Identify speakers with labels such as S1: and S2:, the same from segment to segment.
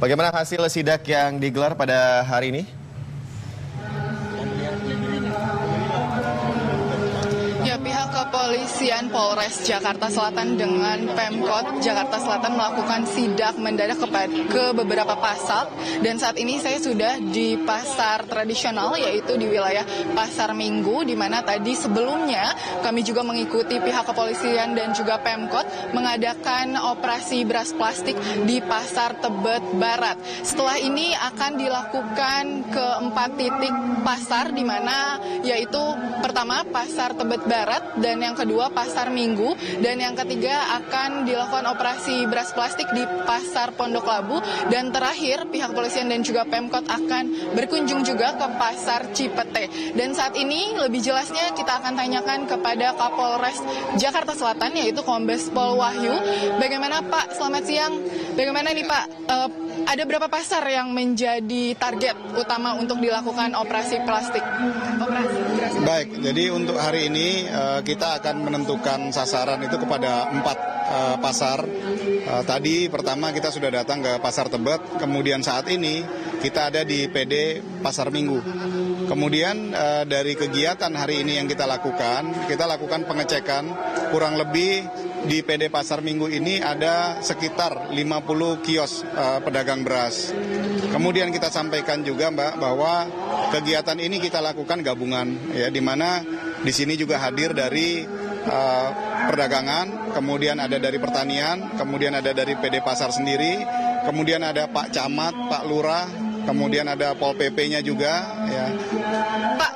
S1: Bagaimana hasil sidak yang digelar pada hari ini?
S2: Ya, pihak kepolisian Polres Jakarta Selatan dengan Pemkot Jakarta Selatan melakukan sidak mendadak ke beberapa pasar, dan saat ini saya sudah di pasar tradisional, yaitu di wilayah Pasar Minggu, di mana tadi sebelumnya kami juga mengikuti pihak kepolisian dan juga Pemkot mengadakan operasi beras plastik di Pasar Tebet Barat. Setelah ini akan dilakukan ke 4 titik pasar, di mana yaitu pertama Pasar Tebet Barat, dan yang kedua Pasar Minggu, dan yang ketiga akan dilakukan operasi beras plastik di Pasar Pondok Labu, dan terakhir pihak kepolisian dan juga Pemkot akan berkunjung juga ke Pasar Cipete. Dan saat ini lebih jelasnya kita akan tanyakan kepada Kapolres Jakarta Selatan, yaitu Kombes Pol Wahyu. Bagaimana Pak? Selamat siang. Bagaimana nih Pak? Ada berapa pasar yang menjadi target utama untuk dilakukan operasi plastik?
S3: Baik, jadi untuk hari ini kita akan menentukan sasaran itu kepada 4 pasar. Tadi pertama kita sudah datang ke Pasar Tebet, kemudian saat ini kita ada di PD Pasar Minggu. Kemudian dari kegiatan hari ini yang kita lakukan pengecekan kurang lebih di PD Pasar Minggu ini ada sekitar 50 kios pedagang beras. Kemudian kita sampaikan juga Mbak bahwa kegiatan ini kita lakukan gabungan, ya, di mana di sini juga hadir dari perdagangan, kemudian ada dari pertanian, kemudian ada dari PD Pasar sendiri, kemudian ada Pak Camat, Pak Lurah, kemudian ada Pol PP-nya juga. Ya.
S2: Pak,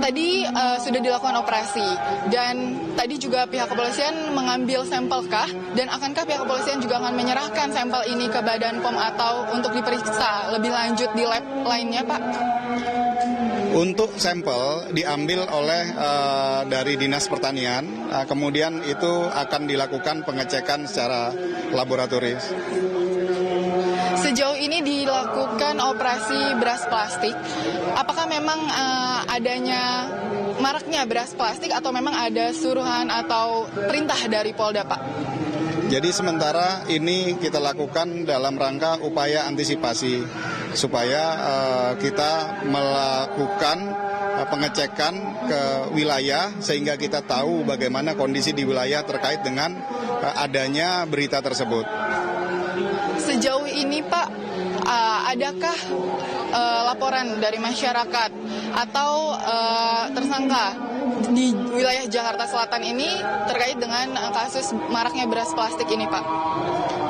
S2: tadi sudah dilakukan operasi, dan tadi juga pihak kepolisian mengambil sampel kah? Dan akankah pihak kepolisian juga akan menyerahkan sampel ini ke Badan POM atau untuk diperiksa lebih lanjut di lab lainnya, Pak?
S3: Untuk sampel diambil oleh dari Dinas Pertanian, kemudian itu akan dilakukan pengecekan secara laboratoris.
S2: Sejauh ini dilakukan operasi beras plastik, apakah memang adanya maraknya beras plastik atau memang ada suruhan atau perintah dari Polda, Pak?
S3: Jadi sementara ini kita lakukan dalam rangka upaya antisipasi supaya kita melakukan pengecekan ke wilayah sehingga kita tahu bagaimana kondisi di wilayah terkait dengan adanya berita tersebut.
S2: Sejauh ini Pak, adakah laporan dari masyarakat atau tersangka di wilayah Jakarta Selatan ini terkait dengan kasus maraknya beras plastik ini, Pak?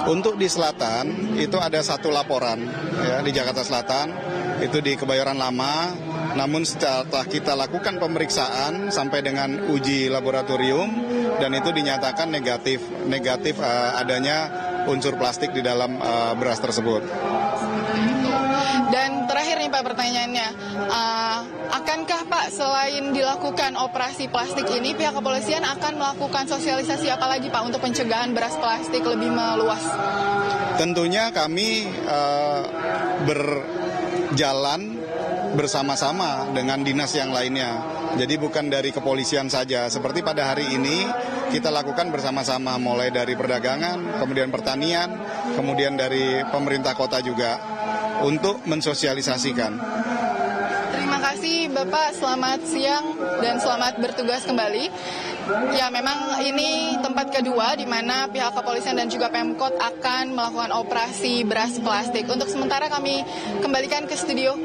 S3: Untuk di selatan itu ada 1 laporan, ya, di Jakarta Selatan itu di Kebayoran Lama. Namun setelah kita lakukan pemeriksaan sampai dengan uji laboratorium dan itu dinyatakan negatif adanya unsur plastik di dalam beras tersebut.
S2: Dan terakhir nih Pak pertanyaannya, akankah Pak selain dilakukan operasi plastik ini, pihak kepolisian akan melakukan sosialisasi apa lagi Pak untuk pencegahan beras plastik lebih meluas?
S3: Tentunya kami berjalan bersama-sama dengan dinas yang lainnya. Jadi bukan dari kepolisian saja. Seperti pada hari ini kita lakukan bersama-sama mulai dari perdagangan, kemudian pertanian, kemudian dari pemerintah kota juga untuk mensosialisasikan.
S2: Terima kasih Bapak, selamat siang dan selamat bertugas kembali. Ya, memang ini tempat kedua di mana pihak kepolisian dan juga Pemkot akan melakukan operasi beras plastik. Untuk sementara kami kembalikan ke studio.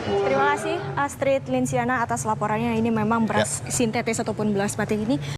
S4: Terima kasih Astrid Linsiana atas laporannya. Ini memang beras sintetis ataupun beras plastik ini